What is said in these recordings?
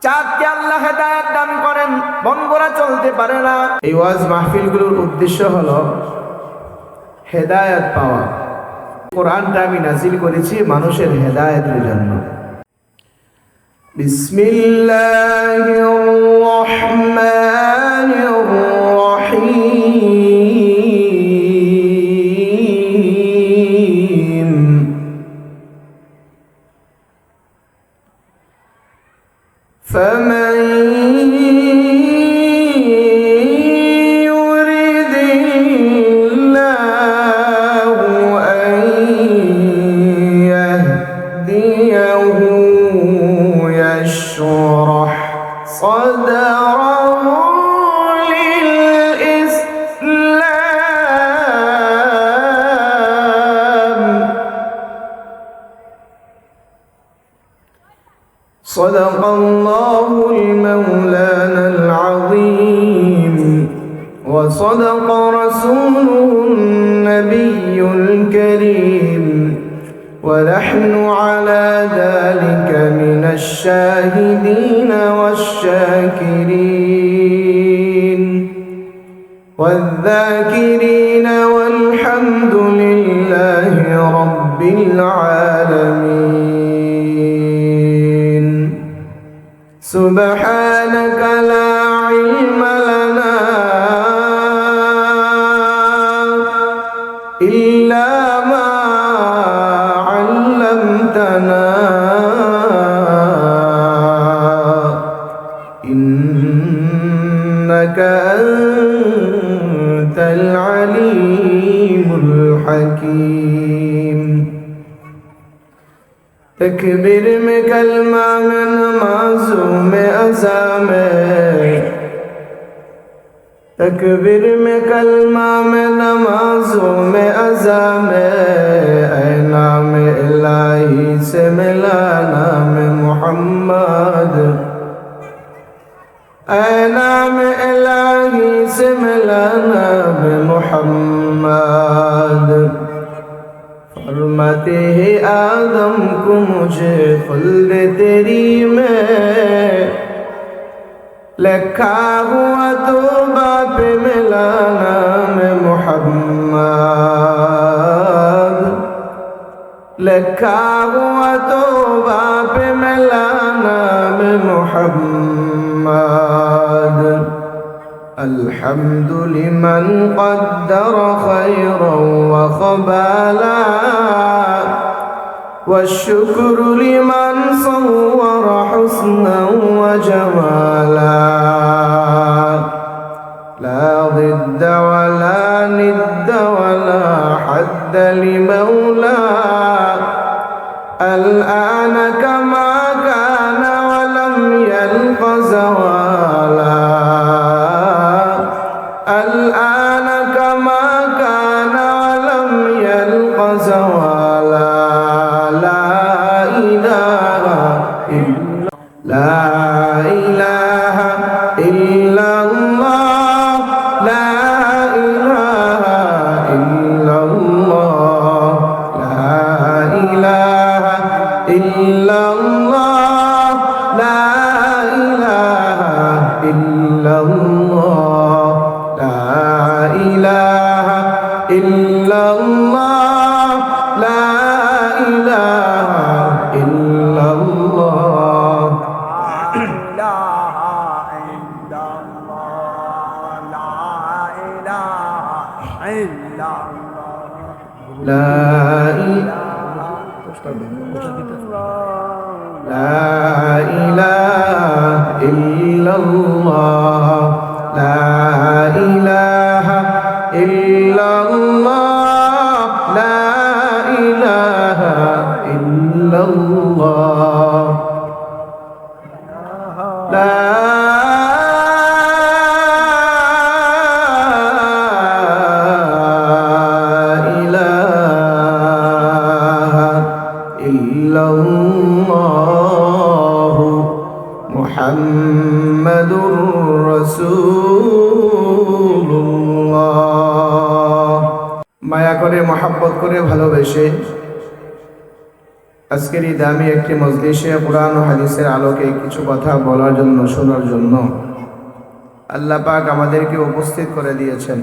চাঁদকে আল্লাহ হেদায়েত দান করেন, বন্ধুরা চলতে পারে না। এই ওয়াজ মাহফিলগুলোর উদ্দেশ্য হলো হেদায়েত পাওয়া। কোরআনটা আমি নাজিল করেছি মানুষের হেদায়েতের জন্য। বিসমিল্লাহির রহমানির রহিম। فمن يرد الله أن يهديه يشرح صدره للإسلام. صدق الله المولانا العظيم وصدق رسوله النبي الكريم ونحن على ذلك من الشاهدين والشاكرين والذاكرين والحمد لله رب العالمين. سبحانك لا علم لنا إلا ما علمتنا إنك أنت العليم الحكيم. تکبیر میں کلمہ میں نمازوں میں اذان میں، تکبیر میں کلمہ میں نمازوں میں اذان میں، اے نام الہی سے ملا نام محمد، اے نام الہی سے ملا نام محمد. فرماتے ہیں آدم کو مجھے خلد تیری میں، لکھا ہوا توبہ پہ ملا نام محمد، لکھا ہوا توبہ پہ ملا نام محمد. الحمد لمن قدر خيرا وخبالا والشكر لمن صور حسنا وجمالا. لا ضد ولا ند ولا حد لمولى الآن كما كان ولم يلق زوالا. الآن كما كان ولم يلق زوالا. لا إله إلا لا إله إلا الله. لا إله إلا الله. لا إله إلا الله. لا إله إلا الله. لا إله إلا الله. لا إله إلا الله. لا إله إلا الله. لا إله إلا الله. لا إله إلا الله. لا إله إلا الله محمد رسول الله. মায়া করে মহব্বত করে ভালোবেসে আজকের এই দামি একটি মজলিসে কুরআন ও হাদিসের আলোকে কিছু কথা বলার জন্য, শোনার জন্য আল্লাহ পাক আমাদেরকে উপস্থিত করে দিয়েছেন।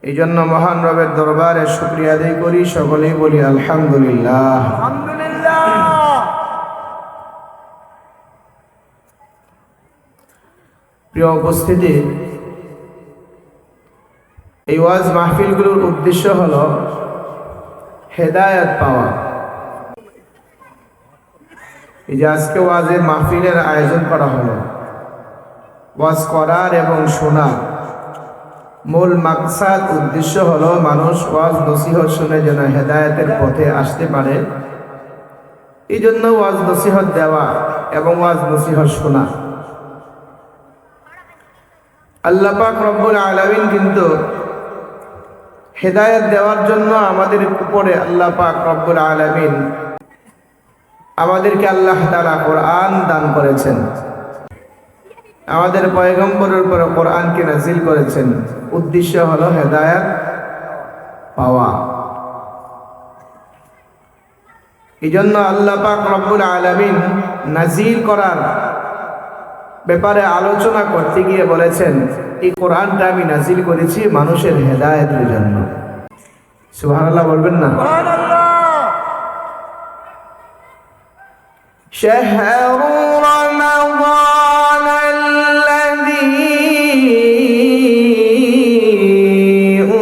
এই জন্য মহান রবের দরবারে শুকরিয়া আদায় করি, সকলেই বলি আলহামদুলিল্লাহ। প্রিয় উপস্থিতি, এই ওয়াজ মাহফিলগুলোর উদ্দেশ্য হলো হেদায়েত পাওয়া। এই যে আজকে ওয়াজের মাহফিলের আয়োজন করা হলো, ওয়াজ করার এবং শোনার মূল মাকসাদ, উদ্দেশ্য হলো মানুষ ওয়াজ নসিহত শুনে যেন হেদায়েতের পথে আসতে পারে। এই জন্য ওয়াজ নসিহত দেওয়া এবং ওয়াজ নসিহত শোনা। আল্লাহ পাক রব্বুল আলামিন কিন্তু হেদায়েত দেওয়ার জন্য আমাদের উপরে আল্লাহ পাক রব্বুল আলামিন আমাদেরকে আল্লাহ তাআলা কোরআন দান করেছেন। আমাদের পয়গম্বরের উপরে কোরআনকে নাজিল করেছেন। উদ্দেশ্য হলো হেদায়েত পাওয়া। এই জন্য আল্লাহ পাক রব্বুল আলামিন নাজিল করার ব্যাপারে আলোচনা করতে গিয়ে বলেছেন, এই কোরআনটা আমি নাজিল করেছি মানুষের হেদায়েতের জন্য। সুবহানাল্লাহ বলবেন না? شهر رمضان الذي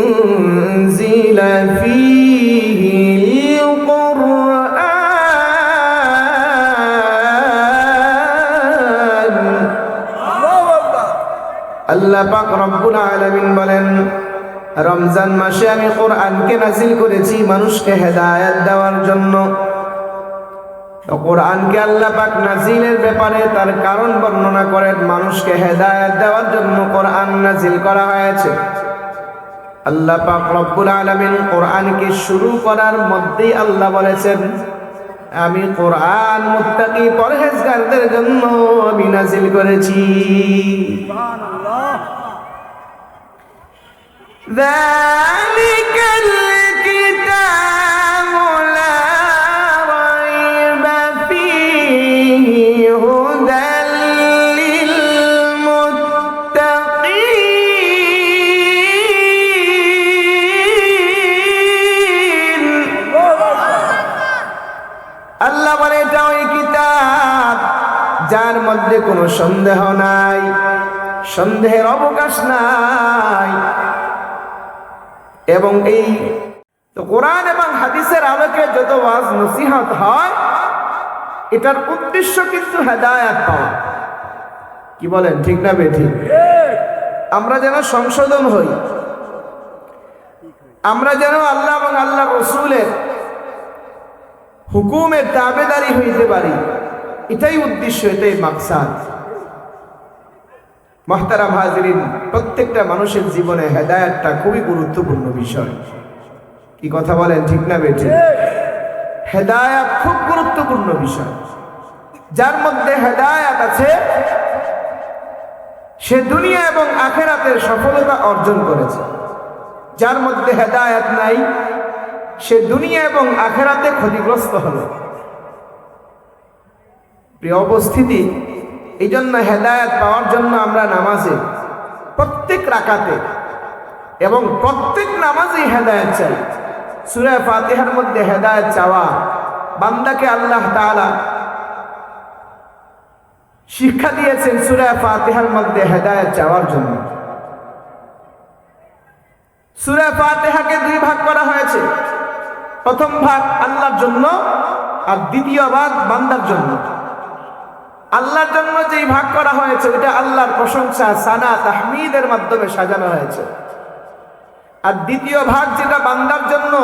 أنزل فيه القرآن। আল্লাহ পাক রব্বুল আলামিন বলেন, রমজান মাসে আমি কোরআনকে নাজিল করেছি মানুষকে হেদায়েত দেওয়ার জন্য। কোরআনকে আল্লাহ পাক নাজিলের ব্যাপারে তার কারণ বর্ণনা করেন। মানুষকে হেদায়েত দেওয়ার জন্য কোরআন নাজিল করা হয়েছে। আল্লাহ পাক রব্বুল আলামিন কোরআনকে শুরু করার মধ্যেই আল্লাহ বলেছেন, আমি কোরআন মুত্তাকি পরহেজগারদের জন্য আমি নাজিল করেছি। সুবহানাল্লাহ। যালিকাল কিতাবু লা রাইব ফীহি হুদাল লিল মুত্তাকিন। আল্লাহ বলে, এটা ওই কিতাব যার মধ্যে কোনো সন্দেহ নাই, সন্দেহের অবকাশ নাই। এবং এই তো কোরআন এবং হাদিসের আলোকে যত ওয়াজ নসিহত হয়, এটার উদ্দেশ্য কিন্তু হেদায়েত পাওয়া। কি বলেন, ঠিক না বেঠিক? আমরা যেন সংশোধন হই, আমরা যেন আল্লাহ এবং আল্লাহ রসুলের হুকুমের তাবেদারি হইতে পারি, এটাই উদ্দেশ্য, এটাই মাকসাদ। মুহতারাম হাজিরিন, প্রত্যেকটা মানুষের জীবনে হেদায়েতটা খুবই গুরুত্বপূর্ণ বিষয়। কি কথা বলেন, ঠিক না বেঠিক? হেদায়েত খুব গুরুত্বপূর্ণ বিষয়। যার মধ্যে হেদায়েত আছে সে দুনিয়া এবং আখিরাতের সফলতা অর্জন করেছে। যার মধ্যে হেদায়েত নাই সে দুনিয়া এবং আখিরাতে ক্ষতিগ্রস্ত হলো। প্রিয় উপস্থিতি, এই জন্য হেদায়েত পাওয়ার জন্য আমরা নামাজে প্রত্যেক রাকাতে এবং প্রত্যেক নামাজেই হেদায়েত চাই। সূরা ফাতিহার মধ্যে হেদায়েত চাওয়া বান্দাকে আল্লাহ তাআলা শিক্ষা দিয়েছেন। সূরা ফাতিহার মধ্যে হেদায়েত চাওয়ার জন্য সূরা ফাতিহাকে দুই ভাগ করা হয়েছে। প্রথম ভাগ আল্লাহর জন্য আর দ্বিতীয় ভাগ বান্দার জন্য। আল্লাহর জন্য যেই ভাগ করা হয়েছে ওটা আল্লাহর প্রশংসা, সানা, তাহমিদের মাধ্যমে সাজানো হয়েছে। আর দ্বিতীয় ভাগ যেটা বান্দার জন্য,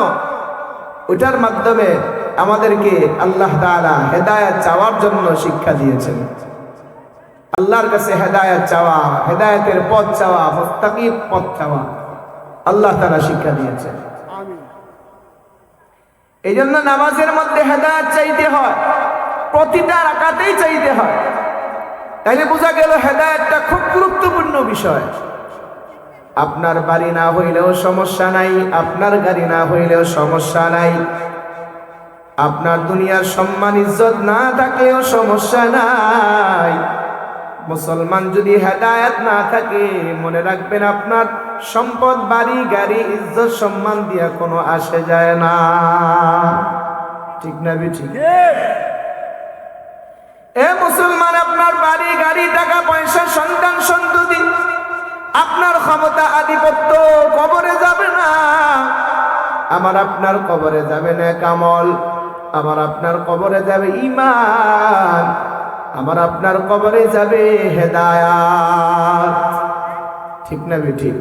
ওটার মাধ্যমে আমাদেরকে আল্লাহ তাআলা হেদায়েত চাওয়ার জন্য শিক্ষা দিয়েছেন। আল্লাহর কাছে হেদায়েত চাওয়া, হেদায়েতের পথ চাওয়া, মুস্তাকিম পথ চাওয়া আল্লাহ তাআলা শিক্ষা দিয়েছেন। আমিন। এই জন্য নামাজের মধ্যে হেদায়েত চাইতে হয়, প্রতিটা রাকাতেই চাইতে হয়। তাইলে বোঝা গেল হেদায়েতটা খুব গুরুত্বপূর্ণ বিষয়। আপনার বাড়ি না হইলেও সমস্যা নাই, আপনার গাড়ি না হইলেও সমস্যা নাই, আপনার দুনিয়ার সম্মান ইজ্জত না থাকলেও সমস্যা নাই, মুসলমান যদি হেদায়েত না থাকে মনে রাখবেন আপনার সম্পদ বাড়ি গাড়ি ইজ্জত সম্মান দিয়া কোনো আসে যায় না। ঠিক না ঠিক? এ মুসলমান, আপনার বাড়ি গাড়ি টাকা পয়সা সন্তান সন্ততি আপনার ক্ষমতা আধিপত্য কবরে যাবে না। আমার আপনার কবরে যাবে না কামল, আমার আপনার কবরে যাবে ঈমান, আমার আপনার কবরে যাবে হেদায়াত। ঠিক না ঠিক?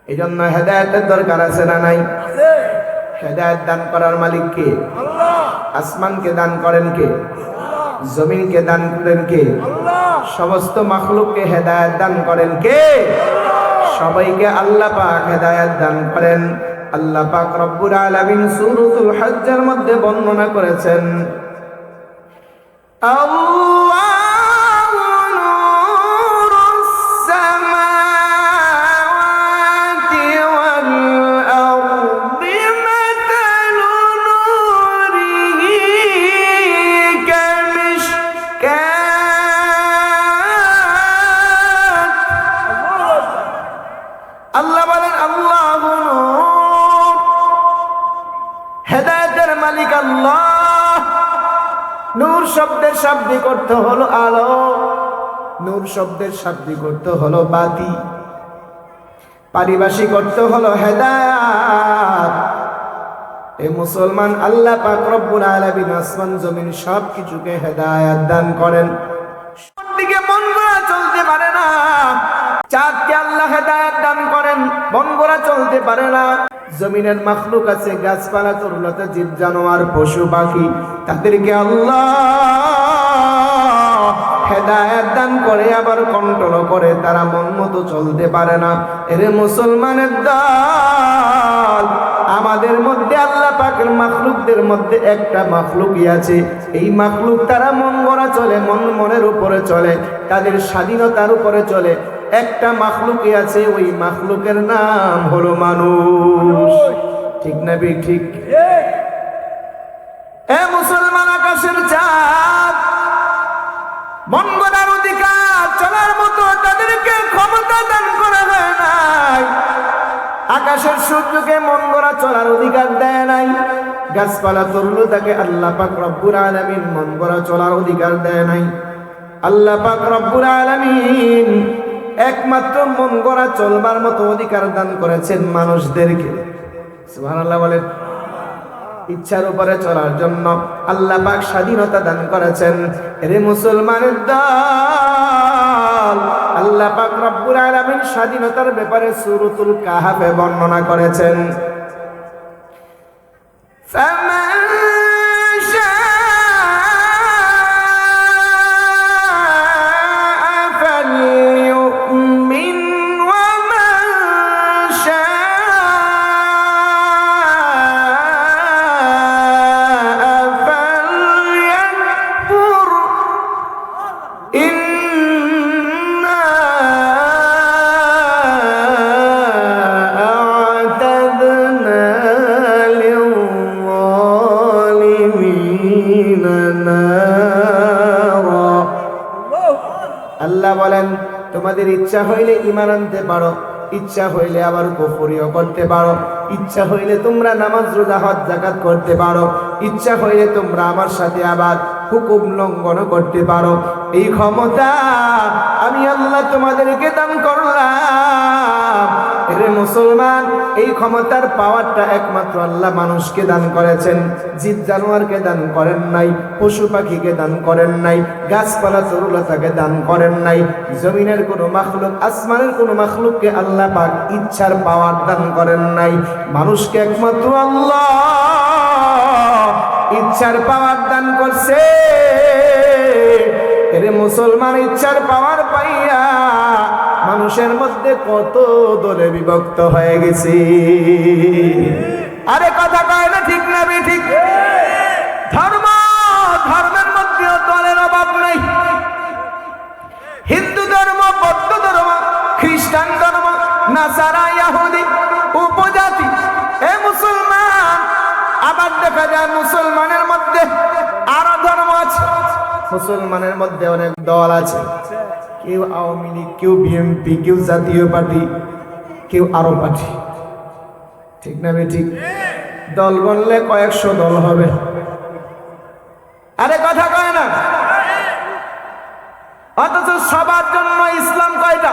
এই জন্য হেদায়েতের দরকার আছে না নাই? হেদায়েত দান করার মালিক কে? আসমানকে দান করেন কে? জমিনকে দান করেন কে? সমস্ত মাখলুককে হেদায়েত দান করেন কে? সবাইকে আল্লাহ পাক হেদায়েত দান করেন। আল্লাহ পাক রব্বুল আলামিন সূরাতুল হজ্জের মধ্যে বর্ণনা করেছেন, আল্লাহ বলেন আল্লাহু নূর, হেদায়েতের মালিক আল্লাহ। নূর শব্দের শাব্দিক অর্থ হলো আলো, নূর শব্দের শাব্দিক অর্থ হলো বাতি, পারিভাষিক অর্থ হলো হেদায়েত। এই মুসলমান, আল্লাহ পাক রব্বুল আলামিন আসমান জমিন সব কিছুকে হেদায়েত দান করেন। দিকে মন গড়া চলতে পারে না, চাঁদকে আল্লাহ হেদায়েত দান করেন, মন গড়া চলতে পারে না। জমিনের মাখলুক আছে, গাছপালা তরুলতা জীব জানোয়ার পশু পাখি, তাদেরকে আল্লাহ হেদায়েত দান করে আবার কন্ট্রোল করে, তারা মন মতো চলতে পারে না। এরে মুসলমানের দল, আমাদের মধ্যে আল্লাহ পাকের মাখলুকদের মধ্যে একটা মাখলুকই আছে, এই মাখলুক তারা মন গড়া চলে, মনের উপরে চলে, তাদের স্বাধীনতার উপরে চলে। একটা মাখলুকই আছে, ওই মাখলুকের নাম হলো মানুষ। ঠিক না ঠিক? এ মুসলমান, আকাশের চাঁদ মন গড়ার অধিকার, চলার মতো তাদেরকে ক্ষমতা দান করা হয় নাই। আকাশের সূর্যকে মন গড়া চলার অধিকার দেয় নাই। গাছপালা তরুলতাকে আল্লাহ পাক রব্বুল আলামিন মন গড়া চলার অধিকার দেয় নাই। আল্লাহ পাক রব্বুল আলামিন একমাত্র মন গড়া চলবার মতো অধিকার দান করেছেন মানুষদেরকে। সুবহানাল্লাহ বলেন। ইচ্ছার উপরে চলার জন্য আল্লাহ পাক স্বাধীনতা দান করেছেন। এরে মুসলমানের দল, আল্লাহ পাক রব্বুল আলামিন স্বাধীনতার ব্যাপারে সূরাতুল কাহাফে বর্ণনা করেছেন, আল্লাহ বলেন তোমাদের ইচ্ছা হইলে ঈমান আনতে পারো, ইচ্ছা হইলে আবার কুফরিও করতে পারো, ইচ্ছা হইলে তোমরা নামাজ রোজা হজ যাকাত করতে পারো, ইচ্ছা হইলে তোমরা আমার সাথে আবার হুকুম লঙ্ঘন করতে পারো। এই ক্ষমতা আমি আল্লাহ তোমাদেরকে দান করলাম। এরে মুসলমান, এই ক্ষমতার পাওয়ারটা একমাত্র আল্লাহ মানুষকে দান করেছেন, জীব জানোয়ারকে দান করেন নাই, পশু পাখিকে দান করেন নাই, গাছপালা তরুলতাকে দান করেন নাই, জমিনের কোনো মাখলুক আসমানের কোনো মাখলুককে আল্লাহ পাক ইচ্ছার পাওয়ার দান করেন নাই। মানুষকে একমাত্র আল্লাহ ইচ্ছার পাওয়ার দান করছে। এরে মুসলমান, ইচ্ছার পাওয়ার পাইয়া মানুষের মধ্যে কত দলে বিভক্ত হয়ে গেছে। আরে কথা কয় না ঠিক না ঠিক? ধর্মের মধ্যেও দলের অভাব নেই। হিন্দু ধর্ম, বৌদ্ধ ধর্ম, খ্রিস্টান ধর্ম, নাসারা, ইহুদি, উপজাতি, এ মুসলমান যায় মুসলমানের মধ্যে আরো ধর্ম আছে, মুসলমানের মধ্যে অনেক দল আছে, কেউ আওয়ামী লীগ, কেউ বিএনপি, কেউ জাতীয় পার্টি, কেউ আরো পার্টি। ঠিক না ঠিক? দল বললে কয়েকশো দল হবে। আরে কথা কয় না। অথচ সবার জন্য ইসলাম কয়টা?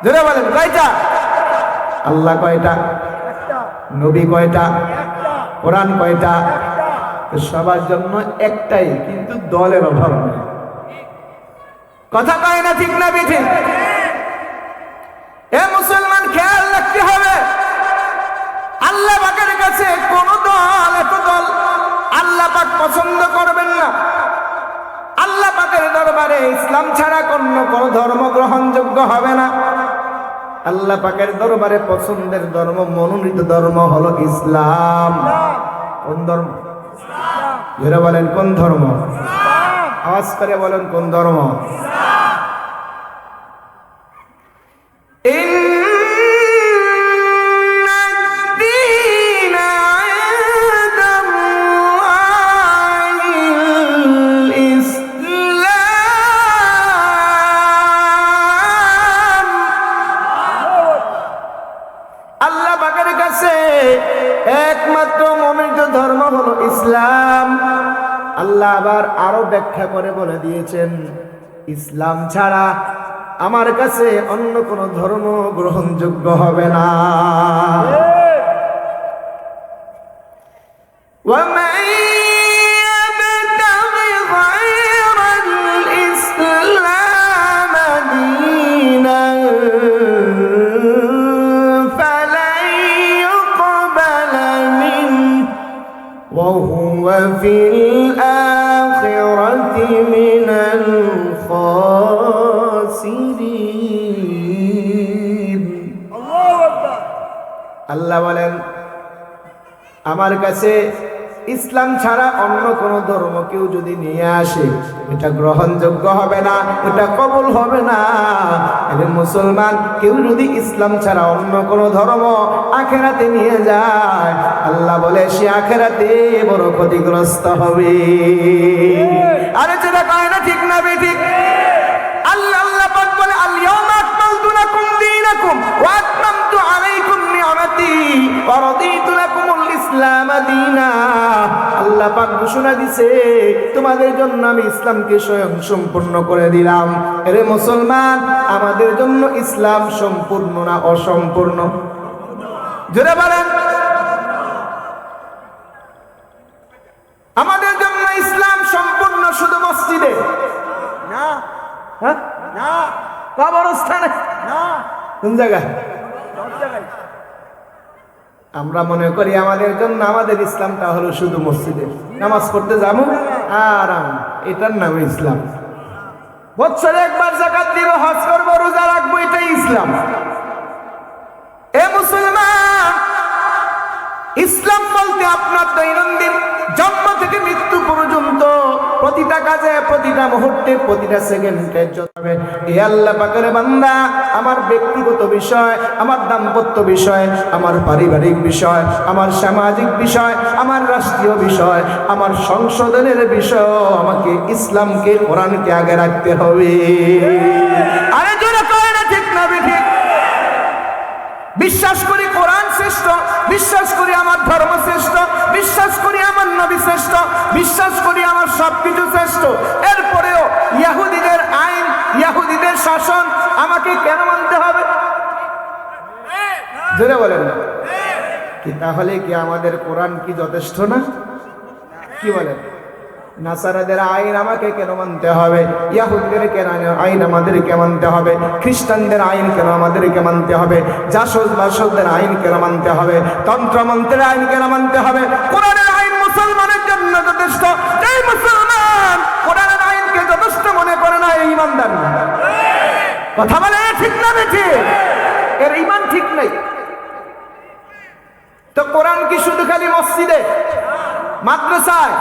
জোরে বলেন কয়টা? আল্লাহ কয়টা? নবী কয়টা? কোরআন কয়টা? সবার জন্য একটাই, কিন্তু দলের অভাব নেই। কথা কয় না ঠিক না বেঠিক? এ মুসলমান খেয়াল রাখতে হবে, আল্লাহ পাকের কাছে কোন দল, এত দল আল্লাহ পাক পছন্দ করবেন না। আল্লাহ পাকের দরবারে ইসলাম ছাড়া কোন ধর্ম গ্রহণযোগ্য হবে না। আল্লাহ পাকের দরবারে পছন্দের ধর্ম, মনোনীত ধর্ম হলো ইসলাম। কোন ধর্ম? যারা বলেন কোন ধর্ম? আওয়াজ করে বলেন কোন ধর্ম? আল্লাহ পাকের কাছে একমাত্র মনোনীত ধর্ম হলো ইসলাম। আল্লাহ আবার আরো ব্যাখ্যা করে বলে দিয়েছেন, ইসলাম ছাড়া আমার কাছে অন্য কোন ধর্ম গ্রহণযোগ্য হবে না। وهو في الآخرة من الخاسرين। আল্লাহ বলেন, আমার কাছে ইসলাম ছাড়া অন্য কোন ধর্ম কেউ যদি নিয়ে আসে, এটা গ্রহণযোগ্য হবে না, এটা কবুল হবে না। মুসলমান কেউ যদি ইসলাম ছাড়া অন্য কোন ধর্ম আখেরাতে নিয়ে যায়, আল্লাহ বলে সে আখেরাতে বড় ক্ষতিগ্রস্ত হবে। আরে যেটা কয় না ঠিক না বেঠিক? আল্লাহ পাক বলে, আল-ইয়াওমা আকমালতু লাকুম দীনাকুম ওয়া আতমামতু আলাইকুম নি'মাতি ওয়া রাদিতু লাকুমুল ইসলাম দীনা। আল্লাহ পাক ঘোষণা দিছে, তোমাদের জন্য আমি ইসলামকে স্বয়ং সম্পূর্ণ করে দিলাম। আরে মুসলমান, আমাদের জন্য ইসলাম সম্পূর্ণ না অসম্পূর্ণ? জোরে বলেন। আমাদের জন্য ইসলাম সম্পূর্ণ শুধু মসজিদে না, হ্যাঁ না, কবরস্থানে না, কোন জায়গায়? আমরা মনে করি আমাদের জন্য আমাদের ইসলামটা হলো শুধু মসজিদে নামাজ পড়তে যাবো আর এটার নাম ইসলাম। বছরে একবার যাকাত দিব, হজ করবো, রোজা রাখবো, এটাই ইসলাম। এ মুসলমান, ইসলাম বলতে আপনার দৈনন্দিন জন্ম থেকে মৃত্যু পর্যন্ত প্রতিটা কাজে, প্রতিটা মুহূর্তে, প্রতিটা সেকেন্ডে যাবে। এ আল্লাহ পাকের বান্দা, আমার ব্যক্তিগত বিষয়, আমার দাম্পত্য বিষয়, আমার পারিবারিক বিষয়, আমার সামাজিক বিষয়, আমার রাষ্ট্রীয় বিষয়, আমার সংশোধনের বিষয়, আমাকে ইসলামকে, কোরআনকে আগে রাখতে হবে। আরে জোরে কয় না ঠিক না বেঠিক? বিশ্বাস করি কোরআন শ্রেষ্ঠ, বিশ্বাস করি আমার ধর্ম শ্রেষ্ঠ, বিশ্বাস করি আমার নবী শ্রেষ্ঠ, বিশ্বাস করি আমার সবকিছু শ্রেষ্ঠ। এরপরেও ইহুদিদের আইন, ইহুদিদের শাসন আমাকে কেন মানতে হবে? জোরে বলেন না কি? তাহলে কি আমাদের কোরআন কি যথেষ্ট না? কি বলেন? নাসারাদের আইন আমাকে কেন মানতে হবে? ইহুদিদের কেন আইন আমাদেরকে মানতে হবে? খ্রিস্টানদের আইন কেন আমাদেরকে মানতে হবে? জাসদ বাসদের আইন কেন মানতে হবে? তন্ত্রমন্ত্রের আইন কেন মানতে হবে? কোরআনের আইন মুসলমানের জন্য যথেষ্ট। এই মুসলমান কোরআনের আইনকে যথেষ্ট মনে করে না, এই ইমানদার না। কথা বলে ঠিক না বেঠিক? এর ইমান ঠিক নেই। তো কোরআন কি শুধু খালি মসজিদে, মাদ্রাসায়,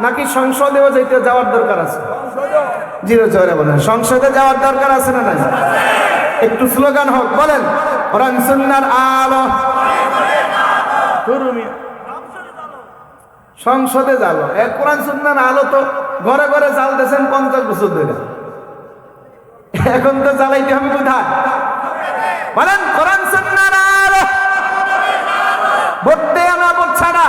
নাকি সংসদেও যাওয়ার দরকার আছে? জিরো জোরে বলেন, সংসদে যাওয়ার দরকার আছে না নাই? একটু স্লোগান হোক, বলেন কোরআন সুন্নাহর আলো। সংসদে জ্বালো, কোরআন সুন্নাহর আলো তো ঘরে ঘরে জ্বালতেছেন 50 বছর ধরে, এখন তো জ্বালাইতে হবে কোথায়? বলেন কোরআন সুন্নাহর আলো, ভোট দেয়া না ভোট ছাড়া।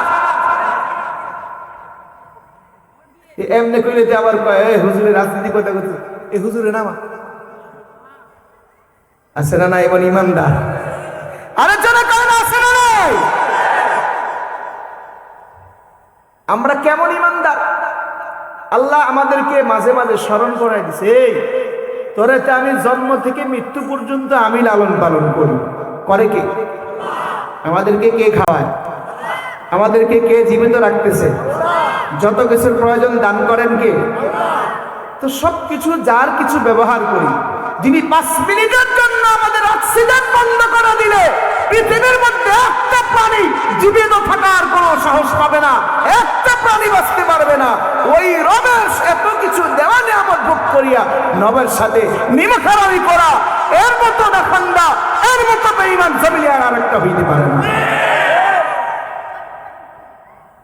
এমনি কইলে আবার কয় এই হুজুরের রাজনীতি কথা করছে, এই হুজুরে নামা আছে না নাই? এমন ইমানদার আরেকজনে কয় না আছে না নাই? আমরা কেমন ইমানদার? আল্লাহ আমাদেরকে মাঝে মাঝে স্মরণ করাই দিছে, এই তোরে তো আমি জন্ম থেকে মৃত্যু পর্যন্ত আমি লালন পালন করি। করে কে? আমাদেরকে কে খাওয়ায়? আমাদেরকে কে জীবিত রাখতেছে? যত কিছুর প্রয়োজন দান করেন কে? তো সবকিছু যার কিছু ব্যবহার করি, যিনি 5 মিনিটের জন্য আমাদের অক্সিজেন বন্ধ করে দিলে পৃথিবীর মধ্যে একটা প্রাণী জীবিত থাকার কোনো সাহস পাবে না, একটা প্রাণী বাঁচতে পারবে না। ওই রবের এত কিছু দেওয়া নিয়ামত ভোগ করিয়া নবের সাথে নিমখারামি করা, এর মতো নাখান্দা, এর মতো বেঈমান জমিনে আর একটা হইতে পারে না।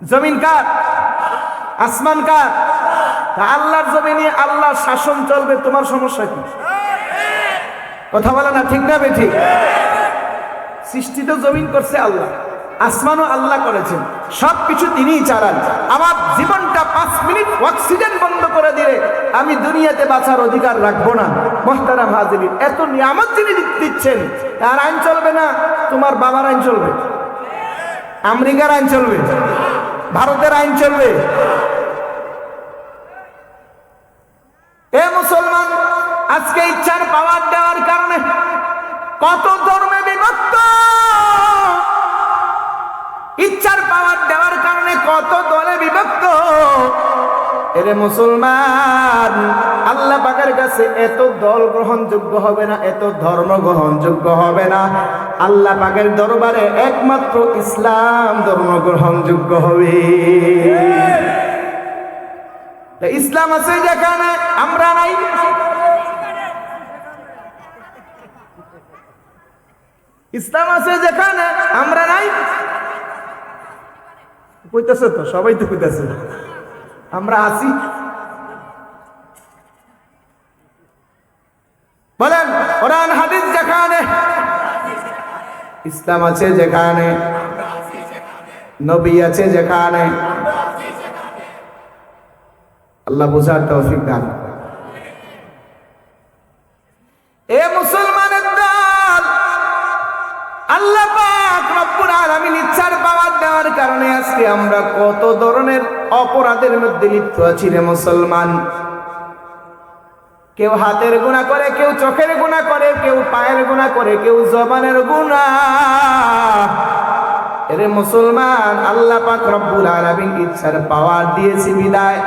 জমিন কার? আসমান কার? আল্লাহর জমিনে আল্লাহর শাসন চলবে, তোমার সমস্যা কি? কথা বলে না, ঠিক না বেঠিক? সৃষ্টি তো জমিন করছে আল্লাহ, আসমানও আল্লাহ করেছেন, সবকিছু তিনিই চালান। আমার জীবনটা 5 মিনিট অক্সিজেন বন্ধ করে দিলে আমি দুনিয়াতে বাঁচার অধিকার রাখবো না। মুহতারাম হাজিরিন, এত নিয়ামত যিনি দিচ্ছেন, তার আইন চলবে না? তোমার বাবার আইন চলবে? আমেরিকার আইন চলবে? ভারতের আইন চলবে? এ মুসলমান, আজকে ইচ্ছার পাওয়ার দেওয়ার কারণে কত ধর্মে বিভক্ত, ইচ্ছার পাওয়ার দেওয়ার কারণে কত দলে বিভক্ত। এরে মুসলমান, আল্লাহ পাকের কাছে এত দল গ্রহণযোগ্য হবে না, এত ধর্ম গ্রহণযোগ্য হবে না। আল্লাহ পাকের দরবারে একমাত্র ইসলাম ধর্ম গ্রহণযোগ্য হবে। ইসলাম আছে যেখানে আমরা নাই, ইসলাম আছে যেখানে আমরা নাই। কইতেছে তো, সবাই তো কইতেছে আমরা আছি। বলেন কোরআন হাদিস যেখানে, ইসলাম আছে যেখানে, নবী আছে যেখানে, আল্লাহ বুঝার তৌফিক দান। এ মুসলমানের দল, আল্লাহ পাক রব্বুল আলামিন ইচ্ছার পাওয়ার দেওয়ার কারণে আজকে আমরা কত ধরনের অপরাধের মধ্যে লিপ্ত আছি রে মুসলমান। কেউ হাতের গুনাহ করে, কেউ চোখের গুনাহ করে, কেউ পায়ের গুনাহ করে, কেউ জবানের গুনাহ। এরে মুসলমান, আল্লাহ পাক রব্বুল আলামিন ইচ্ছার পাওয়ার দিয়েছে বিদায়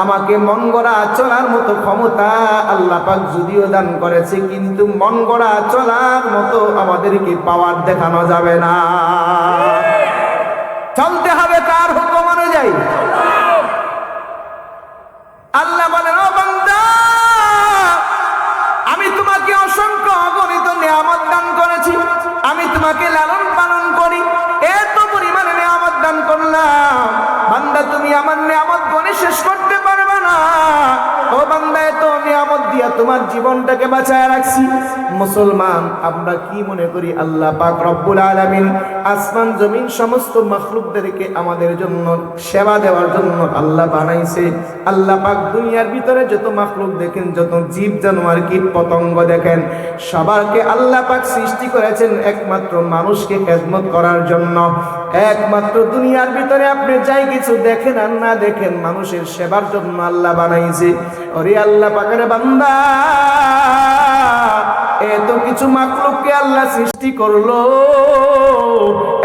আমাকে মন গড়া চলার মতো ক্ষমতা আল্লাহ পাক যদিও দান করেছে, কিন্তু মন গড়া চলার মতো আমাদেরকে পাওয়ার দেখানো যাবে না। চলতে হবে কার হুকুম অনুযায়ী। আল্লাহ বলেন, ও বান্দা, আমি তোমাকে অসংখ্য অগণিত নিয়ামত দান করেছি, আমি তোমাকে লালন পালন করি, এত পরিমাণে নিয়ামত দান করলাম। বান্দা, তুমি আমার নিয়ামত গণে শেষ করতে পারবে না। ও বান্দা, এত নিয়ামত দিয়া তোমার জীবনটাকে বাঁচায় রাখছি। মুসলমান, আমরা কি মনে করি আল্লাহ পাক রব্বুল আলামিন আসমান জমিন সমস্ত মাখলুকদেরকে আমাদের জন্য সেবা দেওয়ার জন্য আল্লাহ বানাইছে। আল্লাহ পাক দুনিয়ার ভিতরে যত মাখলুক দেখেন, যত জীব জানোয়ার কীট পতঙ্গ দেখেন, সবাইকে আল্লাহ পাক সৃষ্টি করেছেন একমাত্র মানুষকে খেদমত করার জন্য। একমাত্র দুনিয়ার ভিতরে আপনি যাই কিছু দেখেন আর না দেখেন, মানুষের সেবার জন্য আল্লাহ বানাইছে। ওরে আল্লাহ পাকের বান্দা, এত কিছু মাখলুককে আল্লাহ সৃষ্টি করলো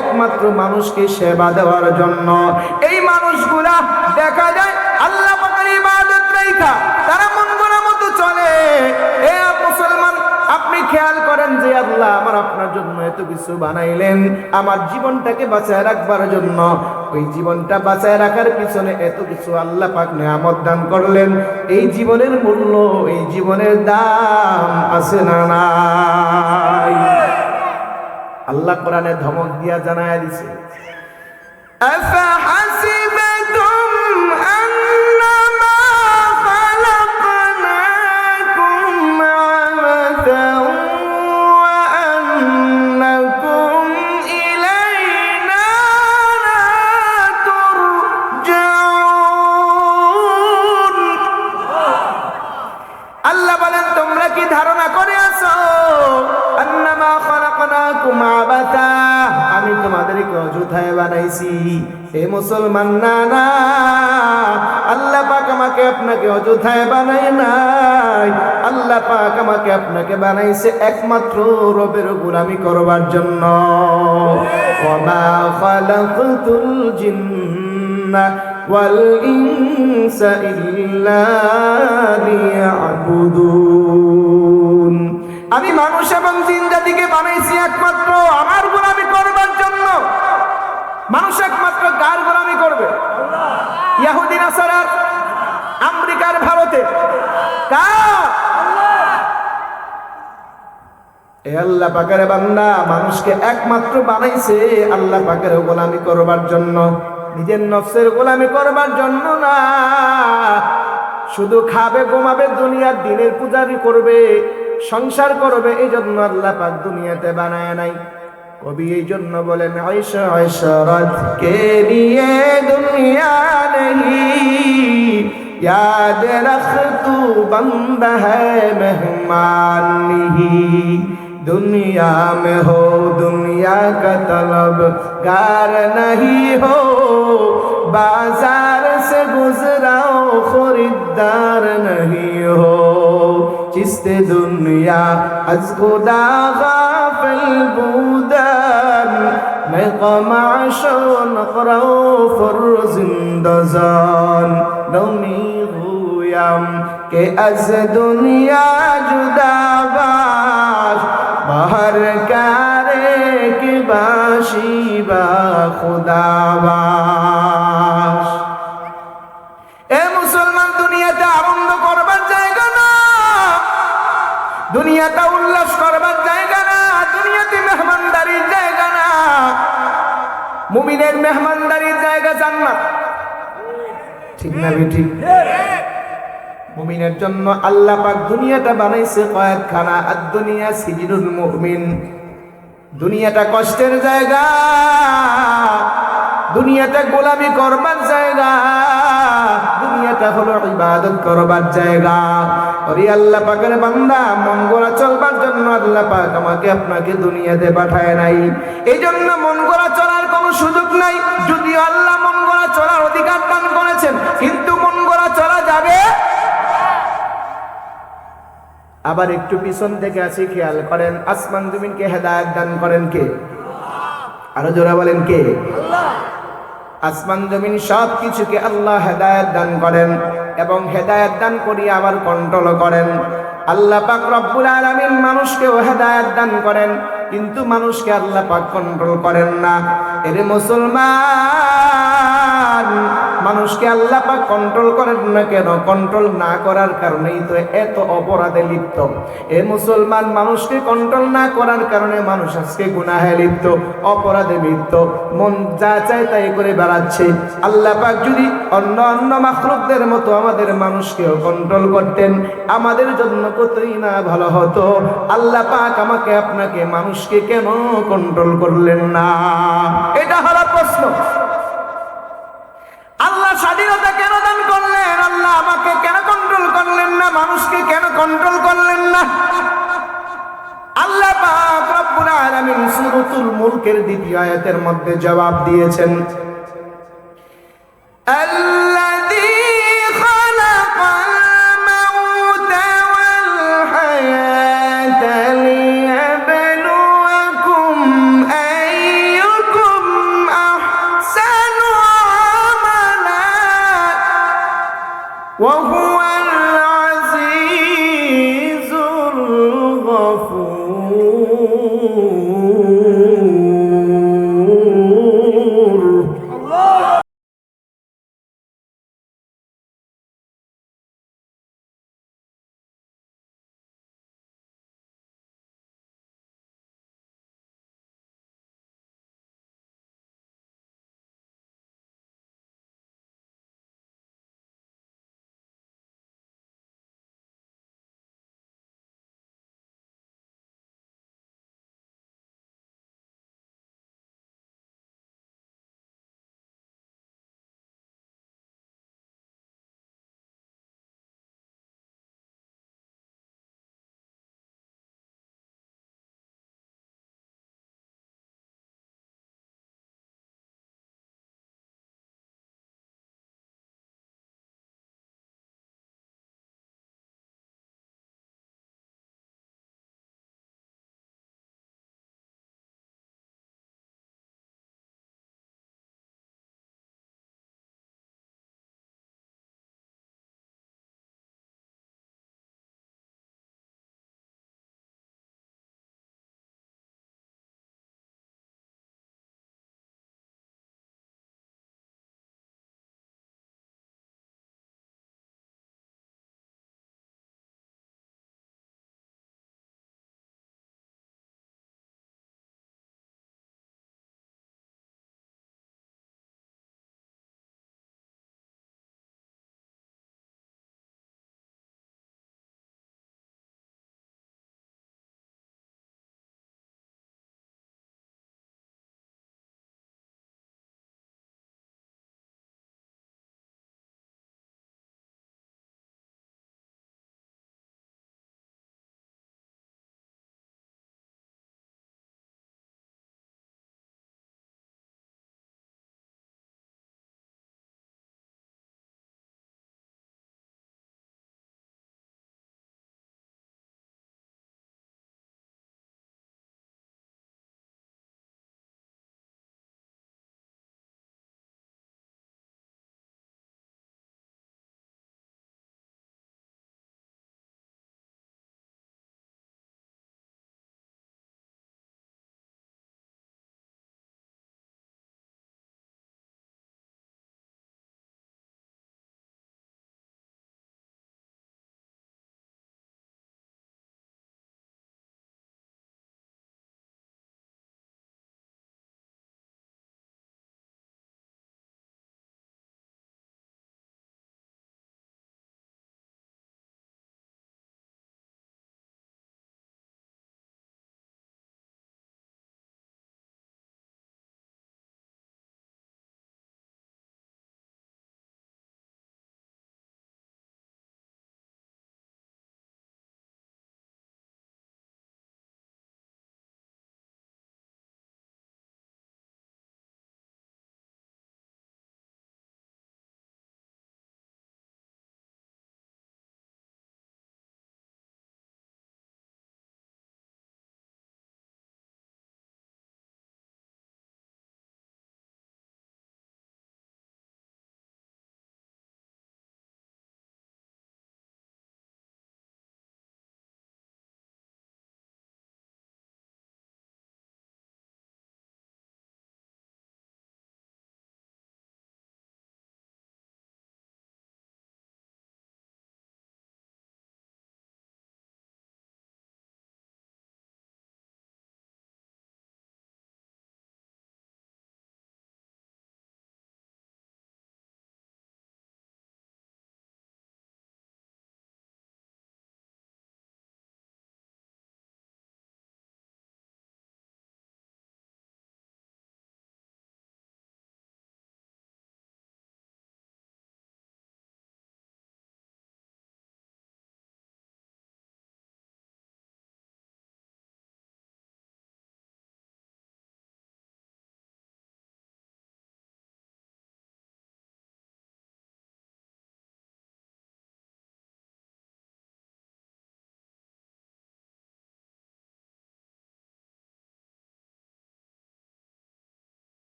একমাত্র মানুষকে সেবা দেওয়ার জন্য। এই মানুষগুলা দেখা যায় আল্লাহ পাকের ইবাদত রাইখা তারা মন গড়া মতো চলে। এ মুসলমান, আপনি খেয়াল করেন যে আল্লাহ আমার আপনার জন্য এত কিছু বানাইলেন আমার জীবনটাকে বাঁচায় রাখবার জন্য। ওই জীবনটা বাঁচায় রাখার পিছনে এত কিছু আল্লাহ পাক নিয়ামত দান করলেন। এই জীবনের মূল্য, এই জীবনের দাম আছে না নাই? আল্লাহ কোরআনে ধমক দিয়া জানায় দিছে, আফা হাসিবাতুম অযথায় বানাইছি। হে মুসলমান, না না, আল্লাহ পাক আমাকে আপনাকে অযথায় বানায় নাই। আল্লাহ পাক আমাকে আপনাকে বানাইছে একমাত্র রবের গোলামি করবার জন্য। ওয়ামা খালাকতুল জিন্না ওয়াল ইনসা ইল্লা লিয়াবুদুন। আমি মানুষ এবং জিন জাতিকে বানাইছি একমাত্র আমার গোলামি করবার জন্য। মানুষ একমাত্র কার গোলামি করবে? ইহুদি নাসারার, আমেরিকার, ভারতে? কার? এ আল্লাহ পাকের বান্দা, মানুষকে একমাত্র বানাইছে আল্লাহ পাকের গোলামি করবার জন্য, নিজের নফসের গোলামি করবার জন্য না। শুধু খাবে ঘুমাবে, দুনিয়ার দিনের পূজারি করবে, সংসার করবে, এই জন্য আল্লাহ পাক দুনিয়াতে বানায় নাই। কবি এই জন্য বলেন, আয়েশা আয়েশারাত কে লিয়ে দুনিয়া নেহি, याद रख तू बंदा है मेहमान नहीं। दुनिया में हो दुनिया का तलब गार नहीं हो, बाजार से गुजराओ खरीदार नहीं हो। चिस्ते दुनिया अज खुदा गाफिल बूदन, मैं कमाशो नकरो फर जिंदजान नमी हुयाम के अज दुनिया जुदाबाश, बाहर कारे के बाशी बा खुदाबाश। ए मुसलमान, दुनियाতে আনন্দ করবার জায়গা না, দুনিয়াটা উল্লাস করবার জায়গা না, দুনিয়াতে মেহমানদারির জায়গা না। মুমিনের মেহমানদারির জায়গা জান্নাত, ঠিক না ঠিক? মুমিনের জন্য আল্লাহ পাক দুনিয়াটা বানাইছে কয়েকখানা। আর দুনিয়া সিজনুল মুমিন, দুনিয়াটা কষ্টের জায়গা, দুনিয়াটা গোলামি করবার জায়গা, দুনিয়াটা হলো ইবাদত করবার জায়গা। ওরে আল্লাহ পাকের বান্দা, মন গড়া চলবার জন্য আল্লাহ পাক আমাকে আপনাকে দুনিয়াতে পাঠায় নাই। এই জন্য মন গড়া চলার কোনো সুযোগ নাই। যদিও আল্লাহ মন গড়া চলার অধিকার দান করেছেন, কিন্তু মন গড়া চলা যাবে। আবার একটু পিছন থেকে আসি, খেয়াল করেন, আসমান জমিনকে হেদায়েত দান করেন কে? আরো জোরে বলেন কে? আল্লাহ। আসমান জমিন সব কিছুকে আল্লাহ হেদায়েত দান করেন, এবং হেদায়েত দান করিয়ে আবার কন্ট্রোল করেন। আল্লাহ পাক রব্বুল আলামিন মানুষকেও হেদায়েত দান করেন, কিন্তু মানুষকে আল্লাহ পাক কন্ট্রোল করেন না। এর মুসলমান, মানুষকে আল্লাহ পাক কন্ট্রোল করেন না কেন? কন্ট্রোল না করার কারণেই তো এত অপরাধে লিপ্ত। এ মুসলমান, মানুষকে কন্ট্রোল না করার কারণে মানুষ আজকে গুনাহে লিপ্ত, অপরাধে লিপ্ত, মন যা চায় তাই করে বেড়াচ্ছে। আল্লাহ পাক যদি অন্য অন্য মাখলুকদের মতো আমাদের মানুষকেও কন্ট্রোল করতেন, আমাদের জন্য কতই না ভালো হতো। আল্লাহ পাক আমাকে আপনাকে মানুষকে কেন কন্ট্রোল করলেন না? এটা হলো প্রশ্ন। আল্লাহ স্বাধীনতা কেন দান করলেন? আল্লাহ আমাকে কেন কন্ট্রোল করলেন না? মানুষকে কেন কন্ট্রোল করলেন না? আল্লাহ পাক রব্বুল আলামিন সূরাতুল মুলকের দ্বিতীয় আয়াতের মধ্যে জবাব দিয়েছেন, আল্লাযী খালাকাল মাউতা ওয়াল হায়াতা লিয়াবলুয়াকুম আইয়ুকুম আহসানু আমালা ওয়া হুয়াল